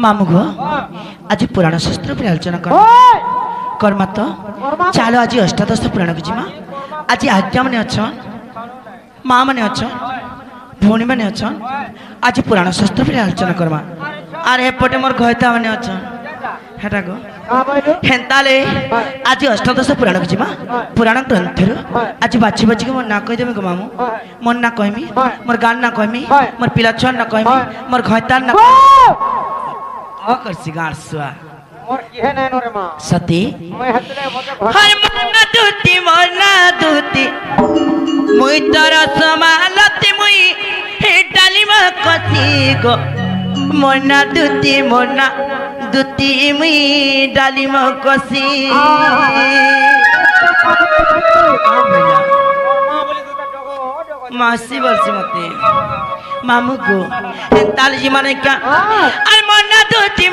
मामू गो आज पुराण शास्त्र पर आलोचना कर कर्मा तो चलो आज अष्टादश पुराण को जीमा आज आज्ञा मैंने अच्छा माँ मैंने अच्छा भौणी मैंने अच्छा आज पुराण शास्त्र पर आलोचना करमा अरे एपटे मोर गयता मैंने अच्छा हेटा गो हेन्ताले आज अष्टादश पुराण को जीमा पुराण ग्रंथ आज बाछी बाछी के मोर ना कहीदेमी गो मामू मोर ना कहमी मोर गान ना कहमी मोर पिला छुआ ना कहमी मोर गयतार ना करसी गारसुआ मोर किहे नै नो रे मां सती मैं हतले मोके हाय मरना दूती मुई तोरा समालती मुई हे डाली म कसी गो मरना दूती मुई डाली म कसी मासी बोलसी मते मामू को ताली जी माने क्या अरे मरना दूती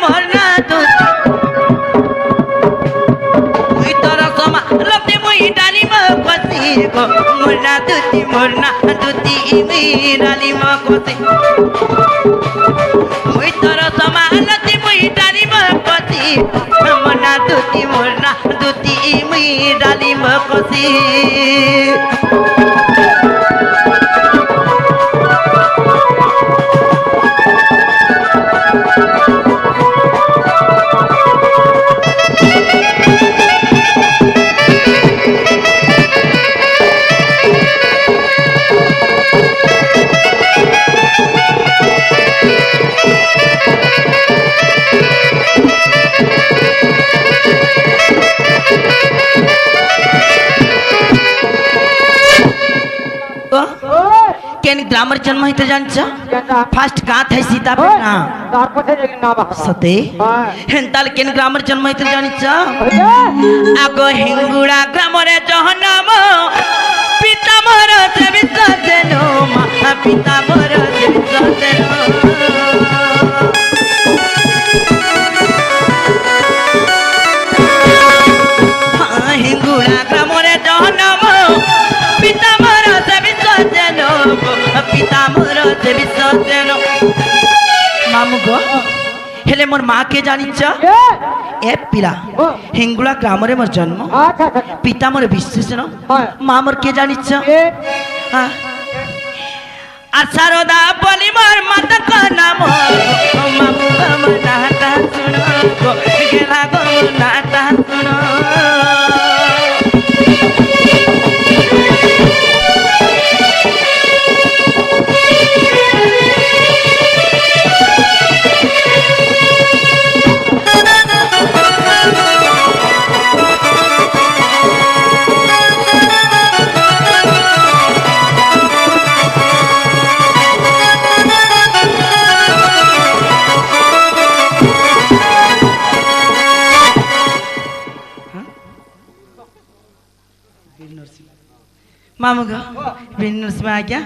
मुई तोरा समा लपते मुई डाली म कसी गो मरना दूती मुई डाली म कसी मुई तोरा समा लपते मुई डाली म कसी मरना दूती मुई डाली म कसी ग्रामर जन्म हित जानछ फर्स्ट गात है सीता बेटा तार पछे जगिन ना बा सते हेन्ताल केन ग्रामर जन्म हित जानछ आगो हिंगुड़ा ग्रामरे जहनम पिता मोर देवी सदेनो मा पिता मोर देवी सदेनो পিতা মোর দেবী সতেন মামু গো হেলে মোর মা কে জানিছ কে এ পিলা হিঙ্গুলা গ্রামরে মোর জন্ম আচ্ছা আচ্ছা আচ্ছা। পিতা মোর বিশ্বসেন হ্যাঁ। মা মোর কে জানিছ কে হ্যাঁ। আর সারদা বলি মোর মাতা ক নাম মামু গো মোর নাটা শুনো গো গেলা গো মোর নাটা শুনো মামু গো বীর নরসিংহ আজ্ঞা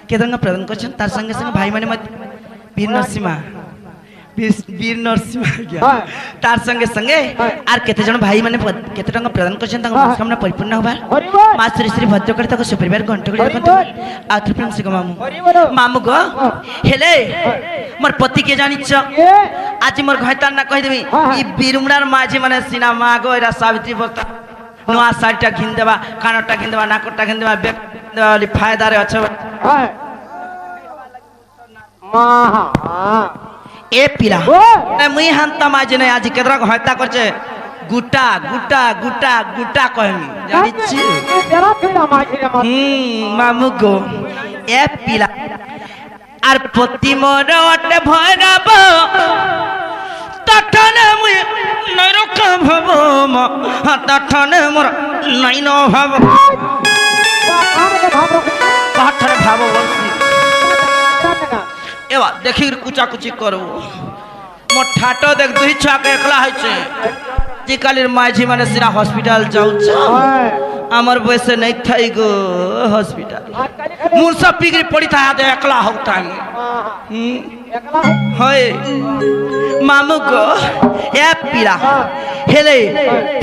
কেদাঙ্গ প্রদান করছেন তার সঙ্গে সঙ্গে ভাই মানে বীর নরসিংহ বীর নরসিংহ আজ্ঞা হ্যাঁ। তার সঙ্গে সঙ্গে আর কেতে জন ভাই মানে কেতে টঙ্কা প্রদান করছেন তাଙ୍କ মনস্কামনা পরিপূর্ণ হবার হরি বল মা শ্রী শ্রী ভদ্রকালী তাকে সুপরিবার ঘণ্ট করে হরি দেখନ୍ତୁ বল। ଆଉ ଥରେ ପ୍ରେମ ଶିଖ ମାମୁ হরি বল ମାମୁ ଗो ହେଲେ মোর পতি কে জানিছ কে আজি মোর ঘয়তার না কইদেবি ই বীরুমড়ার মাঝি মানে সিনা মা গো এরা সাবিত্রী বর্তা নোয়া শাড়িটা ঘিন দেবা কানরটা ঘিন দেবা নাকরটা ঘিন দেবা বেগ দেবা বলি ফায়দারে অছ হ্যাঁ মা হ্যাঁ এ পিলা ও মুই হান্তা মাঝি নাই আজি কেদরা হত্যা করছে গুটা গুটা গুটা গুটা কহমি জানিছি তেরা ফিরা মাঝিরে মত মামু গো এ পিলা আর পতি মোর অটে ভরাব তঠনে মুই নরক ভাব তঠনে মোর নাইন ভাব কানে ভাব রখে কাঠরে ভাব বলছি জানে না এবার দেখি কুচাকুচি করব মোর ঠাট দেখ দুই ছাকে একলা হয়েছে যে কালির মাঝি মানে সিরা হসপিটাল যাউছ হ্যাঁ আমার বয়সে নাই থাই গো হসপিটাল আজকাল খালি মুর সব পিগরি পড়ি থা দে একলা হউতা আমি একলা হয় মামু গো এ পিলা হেলে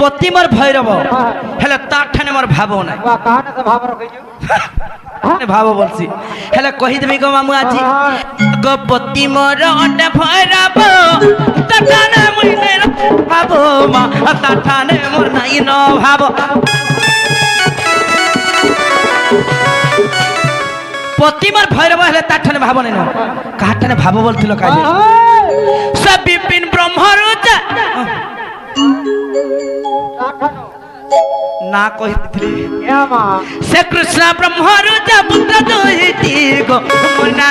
পতি মোর ভৈরব হেলে তার ঠানে মোর ভাব নাই বা কানে সে ভাব রখে ভাব বলছি হেলে কহি দেবি গো মামু আজি গো পতি মোর অটে ভৈরব তার ঠানে মুই নাই ভাব মা তার ঠানে মোর নাই ন ভাব পতিমার ভৈরব হেলে তার ঠানে ভাব নেন কার ঠানে ভাব বলছিল কাজে সব বিপিন ব্রহ্মরুজা না কহিଥିଲି সে কৃষ্ণ ব্রহ্মরুজা পুত্র দুইটি গো মোরনা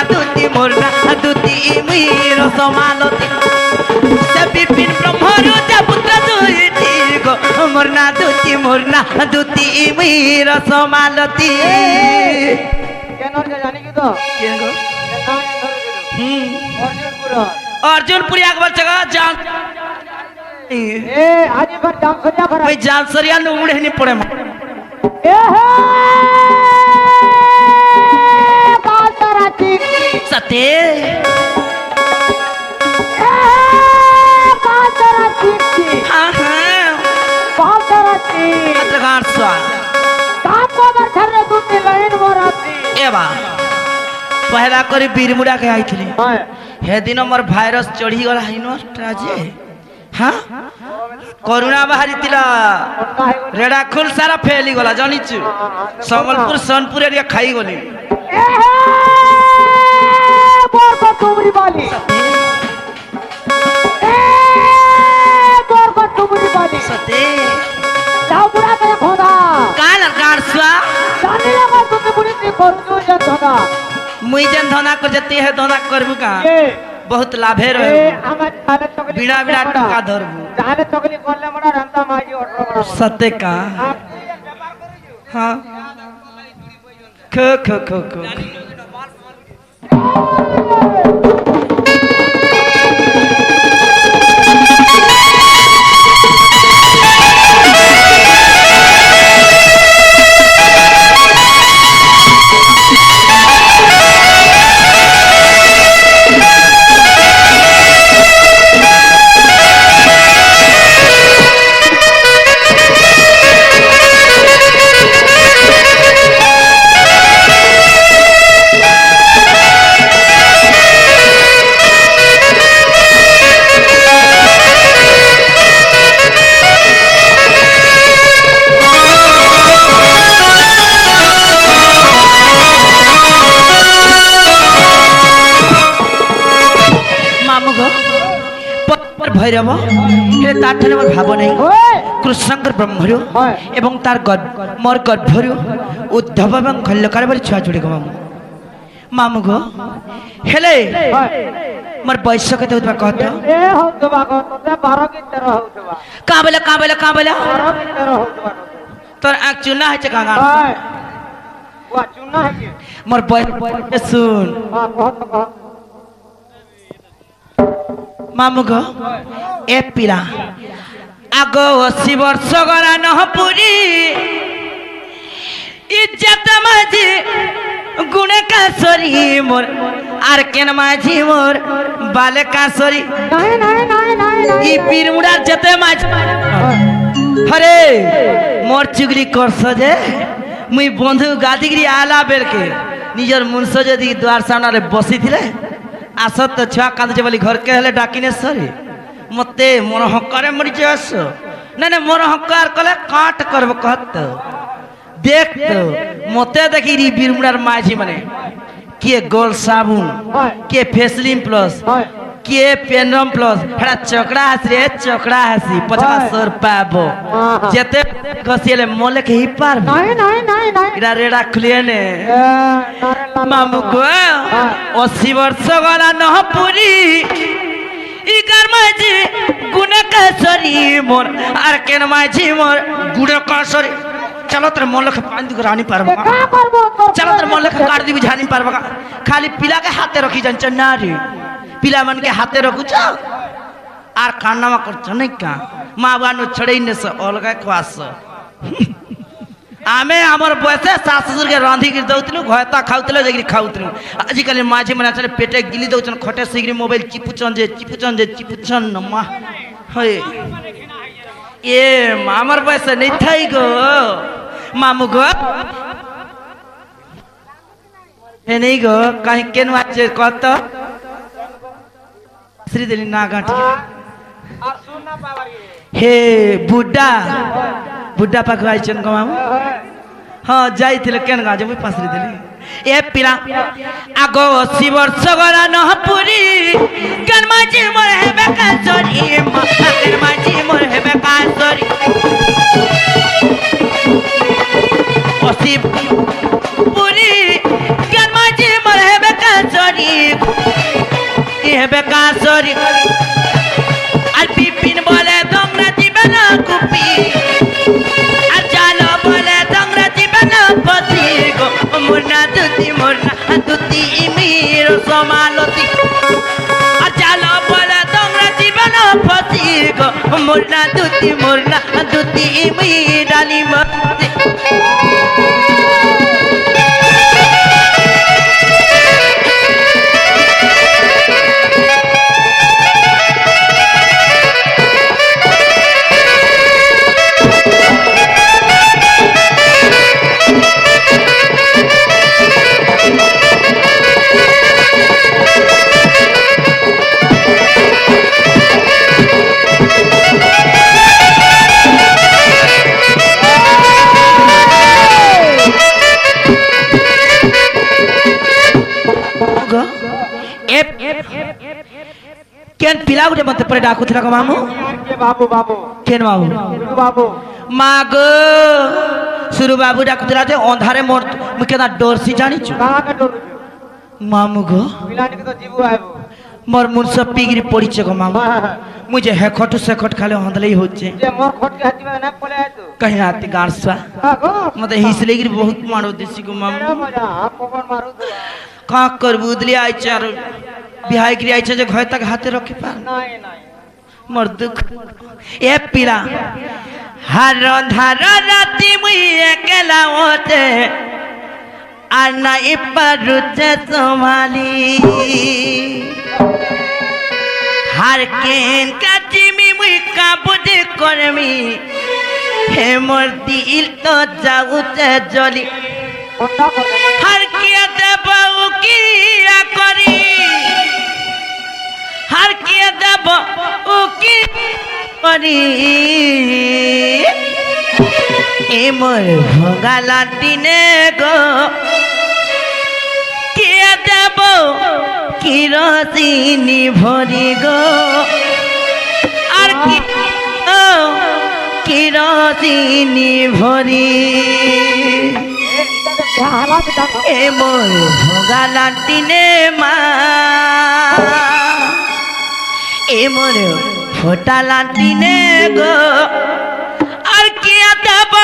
দুতি মুইর সমালতি সে বিপিন ব্রহ্মরুজা পুত্র দুইটি গো মোরনা দুতি মুইর সমালতি কেন জানি কি তো কেন গো হুম অর্জুনপুর अर्जुनपुरी अकबर जगह जान এ আজি पर जाम सरिया भरा भाई जान सरिया न उड़े नहीं पड़े ए हे कातरा चिक सते ए कातरा चिक हाँ हाँ कातरा चिक पत्रकार स्वा काम को बर छरे दूती लाइन मोराती ए बा पहला करी बीरमुड़ा के आई थी हां हे दिन मोर भाइरस चढ़ी गला हिनो जे हाँ करुणा बाहरी तिला रेडा खुल सारा फैली गला जानी छु संबलपुर सोनपुर एरिया खाई गली ए हे बोर को तुमरी वाली ए बोर को तुमरी वाली सते जाओ बुढ़ा के खोदा काल गाड़ स्वा जाने लगा तुमने बुढ़ी ती करू जन खोदा मुई जन धना कर जती है धना करबू का ए बहुत लाभे ए रहे আমার জানে তকলি बिना बिना टका धरबू জানে তকলি করলে মোড়া রান্তা মাজি অটর বড় सत्य का हाँ खो खो खो खो ভৈরব ହେଲେ ତାଠାରୁ ମୋର ଭାବ ନାହିଁ ওই କୃଷ୍ଣଙ୍କର ବ୍ରହ୍ମରୁ হয় ଏବଂ ତାର ମୋର ଗର୍ଭରୁ ଉଦ୍ଧବ ଏବଂ ଖଲ୍ୟକାର ବୋଲି ଛୁଆ ଯୋଡ଼ିକ ମାମୁଁ ମାମୁଁ ଗୋ ହେଲେ হয় ମୋର ବୟସ କେତେ ହେଉଥିବା କହ ତ এ হউতবা গো তোতে 12 কি 13 হউতবা କାଁ ବୋଲେ 12 কি 13 হউতবা তোর আঁক চুনা হয়েছে কাঙা হয় ওয়া চুনা হইছে মোর বয়স শুন হ্যাঁ কত কত মামু গো এ পিলা আগ 80 বর্ষ গড়া নহ পুরি ইজ্জত মাঝি গুণে কাসরি মোর আর কেন মাঝি মোর বালে কাসরি নাই নাই নাই নাই ই পীরমুড়ার যেতে মাঝ হরে মোর চুগলি করছ যে মুই বন্ধু গাদিগিরি আলা বেলকে নিজের মুনস যদি দুয়ার সামনে বসিছিলে আস তো ছুয়া কাঁদছে বলি ঘরকে হলে ডাকিনে সরি মতে মোর হকারে মরিছে আস না না মোর হকার কলে কাট করব কত দেখ তো মতে দেখি রি বীরমুড়ার মাঝি মানে কে গোল সাবুন হয় কে ফেসলিম প্লাস হয় কে পেনরম প্লাস হেডা চকড়া হাসি রে চকড়া হাসি 50 পাবো আহা। যেতে গসিলে মলে কে হি পারবো নাই নাই নাই নাই এটা রেডা খুলিয়ে নে নারে মামু গো 80 বর্ষ গলা নহ পুরি ইকার মাঝি গুনে কাসরি মোর আর কেন মাঝি মোর গুনে কাসরি চলো তোর মলকে পানি দিকে রানি পারবো কা করব তোর চলো তোর মলকে কাট দিবি জানি পারবো খালি পিলাকে হাতে রখি জানছ না রে পিলা মানকে হাতে রখুছ আর কান্নামা করছ নাই কা মা বানু ছড়াই নেস অলগা খাস ଆମେ ଆମର ବୟସେ ଶାଶୁ ଶ୍ୱଶୁରକେ ରାନ୍ଧିକି ଦଉଥିଲୁ ଘୟତା ଖାଉଥିଲେ ଯାଇକିରି ଖାଉଥିଲୁ ଆଜିକାଲି ମାଝି ମାନେ ଆସିଲେ ପେଟେ ଗିଲି ଦଉଛନ୍ ଖଟେ ଶୀଘ୍ର ମୋବାଇଲ ଚିପୁଛନ୍ ମା ହଏ ଏ ଆମର ବୟସ ନେଇ ଥାଇ ଗো ମାମୁ গো ଏ ନେଇ গো କାହିଁ କେନୁ ଆଛେ କତ ଶ୍ରୀ ଦେଲି ନା ଗାଁଠି আর শুন না পাবারি হে বুড্ডা বুড্ডা পাখু আইছন গো মামু হ্যাঁ যাইଥିଲେ কেন গাঁ যে মুই পাশরি দেলি এ পিলা আগ 80 বর্ষ গড়া নহ পুরি কেন মাঝি মোর হেবে কাসরি কেন মাঝি মোর হেবে কাসরি 80 পুরি কেন মাঝি মোর হেবে কাসরি হেবে কাসরি আর বিপিন বলে তোমরা দিবে না কুপি আর জানো বলে তোমরা দিবে না পতি গো মুন্না দুতি মির সমালতি আর জানো বলে তোমরা দিবে না পতি গো মুন্না দুতি মির ডালি মতি কেন পিলা গুটে মতে পরে ডাকুথিলা গো মামু কে বাবু বাবু কেন বাবু শুরু বাবু মা গো সুরু বাবু ডাকুথিলা যে অন্ধারে মোর মুখে না ডরছি জানিছু কাকে ডরুছ মামু গো পিলানি তো জীবু আইবো মোর মুনস পিগিরি পড়িছে গো মামু মুই যে হেখটু সেখট খালে হন্দলেই হচ্ছে যে মোর খটকে হাতিবা না পলে আইতো কहीं आती गारसा হ্যাঁ গো मते हिसले गिरी बहुत मारो देसी को मामू এরা মজা কোকন মারু তো का कर बुदली आइছে আর বিহাই गिरी आइছে যে ঘয় तक हाथे रखे पार নাই নাই मोर दुख ए पीला हर धार राती मुई एकला होते আর নাই পারুছে তোমালি হার কেন কাটিমি মুই কাবুদে করমি হে মোর দিল তো যাউতে জলি কোনটা করবে হার কিয়া দেবউ কিয়া করি হার কিয়া দেব ও কি করি এ মোর ভোগালা দিনে গো কিয়া দেব কিরসিনি ভরি গো কিরসিনী ভরি এ মোর ভোগা লাটিনে মা এ মোর ফোটা লাটিনে গো আর কি দেব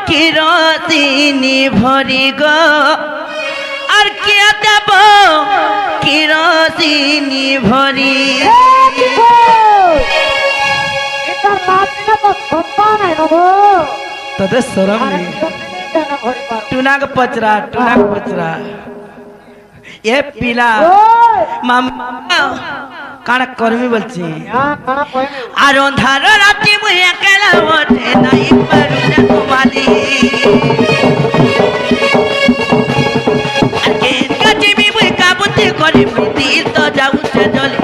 কিরসিনী ভরি গো আর কি দেব কিরসিনী ভরি তোদের শরম নেই টুনাক পচরা এ পিলা মামা কানা করবি বলছি আর অন্ধার রাতে মুই একলা ওঠে নাই পারু না তোমালি আর কে কাছে মুই কাবুতে করে দিল তো যাউছে জলে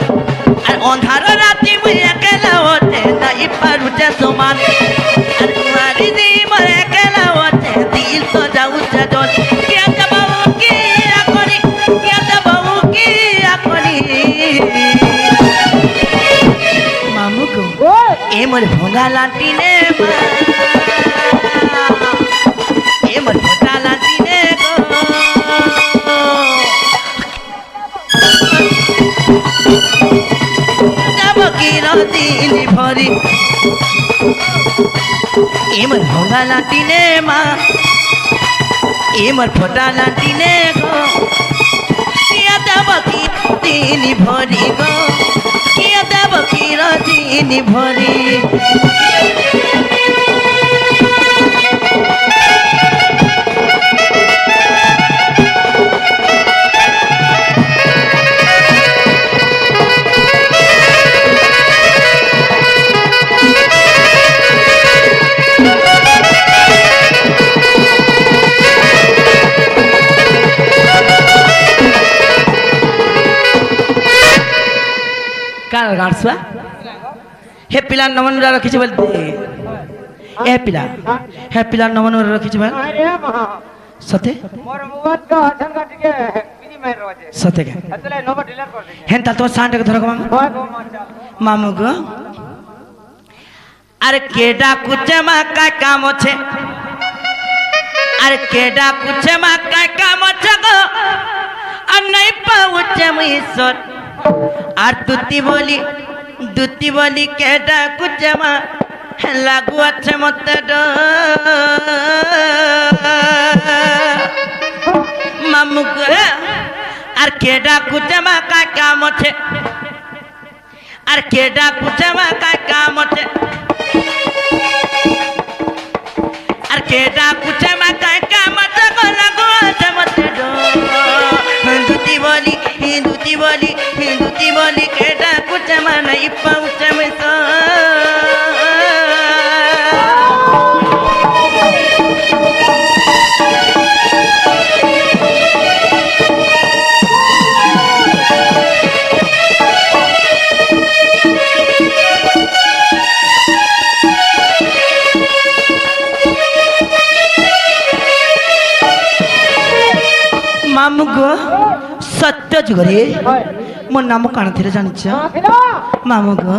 আর অন্ধার রাতে মুই একলা ওঠে নাই পারু না তোমালি আর মারি দি মরে একলা ওঠে দিল তো যাউছে জলে কে দেবো কি আকরি কে দেবো কি আকরি মামুকো এ মোর ভোগা লাটিনে এ মোর ভোগা লাটিনে গো যাব কি রদিন ভরি এ মোর ভোগা লাটিনে মা এ মোর ফোটা লাটিনে গো কিয়া যাব কি দিন ভরি গো কিয়া দেব কিরসিনী ভরি কার গাড়ছুয়া হে পিলার নমনরা রাখিছি বলতে এ পিলা হে পিলার নমনরা রাখিছি বল সতে সতে কে হেন তা তো সান্ডে ধর মামু গো আরে কেডা কুচে মা কাই কাম আছে আরে কেডা কুচে মা কাই কাম আছে গো আর নাই পাউছে মুইশ্বর আর দুতি বলি কেডা কুচে মা লাগু আছে মতে মামু আর কেডা কুচে মা কাই কাম আছে আর কেডা কুচে মা কাই কাম আছে আর কেডা কুচে মা কাই কাম আছে লাগু আছে মতে দুতি বলি কেডা কুচে মা নাই পাউছে মিছো মামু গো সত্য যুগরে মোর নাম কাণ থিরে জানিছ মামু গো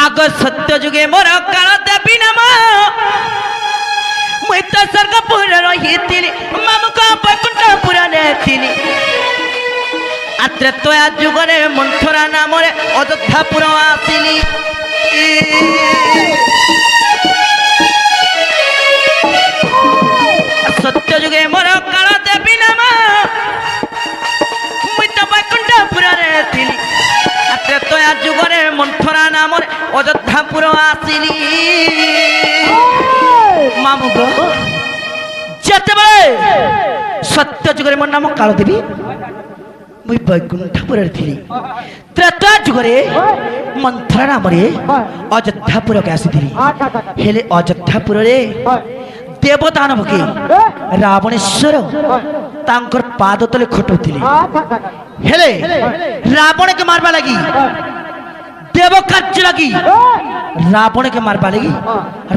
আগ সত্য যুগে মোর কাণ দেবী নাম মুই তো স্বর্গপুর রহিଥିଲି মামু গো বৈকুণ্ঠপুর নেଥିଲି আর ত্রেতয়া যুগরে মন্থরা নামরে অযোধ্যাপুর আসিলি সত্য যুগে মোর কাণ দেবী নাম মুই তো বৈকুণ্ঠপুরে ଥିଲି আর ত্রেতয়া যুগরে মন্থরা নামরে অযোধ্যাপুর আসিলি মামু গো যেতেবেলে সত্য যুগরে মোর নাম কাল দেবী মুই বৈকুণ্ঠপুরে ଥିଲି ত্রেতয়া যুগরে মন্থরা নামরে অযোধ্যাপুরকে আসিଥିଲି হেলে অযোধ্যাপুরে দেবদানবকে রাবণেশ্বর তাঙ্কর পাদ তলে খটুଥିଲେ হেলে রাবণকে মারবা লাগি দেব কার্য লাগি রাবণকে মারবা লাগি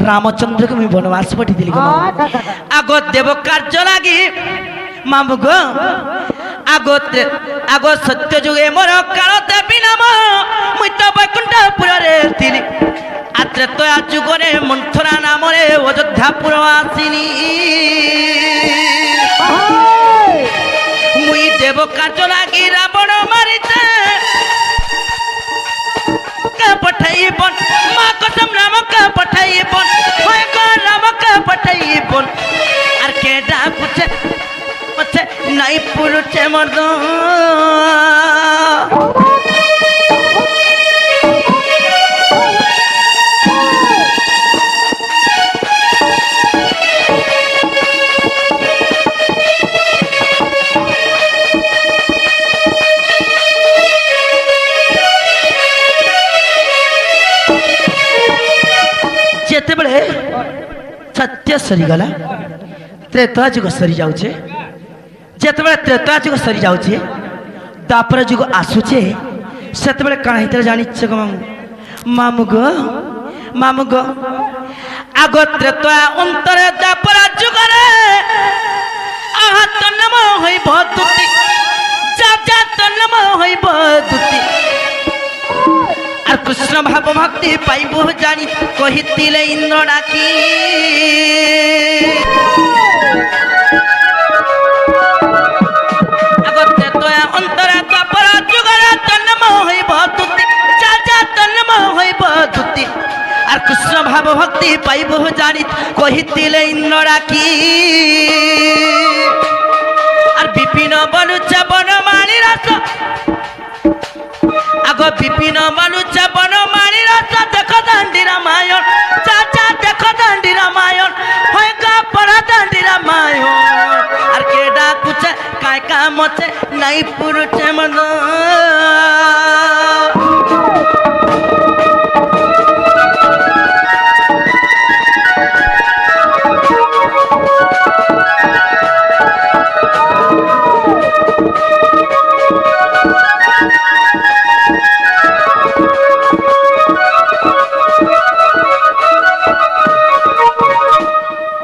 রামচন্দ্রকে মুই বনবাস পাঠিয়েছিলি আগ দেব কার্য লাগি মামু গো আগ সত্য যুগে মোর কাল দেবী নাম মুই তো বৈকুণ্ঠপুরে ଥିଲି আর ত্রেতয়া যুগরে মন্থরা নামরে অযোধ্যাপুর আসিনি মুই দেব কাজ লাগি রাবণ মারিছে পঠাইবন মা কসম রামকে পঠাইবন হয় গো রামকে পঠাইবন আর কে ডাকুছে মছে নাই পুরুষে মর্দ যেতবে সত্য সরিগলা ত্রেতা যুগ সরি যাচ্ছে যেতবে ত্রেতা যুগ সরি যাচ্ছে দ্বাপর যুগ আসুছে সেতবে কাণ হইতে জানিছে গো মামু গো আগ ত্রেতা অন্তরে দ্বাপর যুগরে আহাত নম হইব দুতি যাত নম হইব দুতি আর কৃষ্ণ ভাব ভক্তি পাইব জানি কহিতিলে ইন্দ্র ডাকি আগতে তোয়া অন্তরে দ্বাপর যুগরে তন্ম হইব দুতি যা তন্ম হইব দুতি আর কৃষ্ণ ভাব ভক্তি পাইব জানি কহিতিলে ইন্দ্র ডাকি আর বিপিন বলুছে বনমালী রস আগ বিপিন বলুছে বনমালী রস দেখো দাণ্ডি রামায়ণ চাচা দেখো দাণ্ডি রামায়ণ হয় গা পড়া দাণ্ডি রামায়ণ আর কে ডাকুছে কায় কাম আছে নাই পুরুষে মন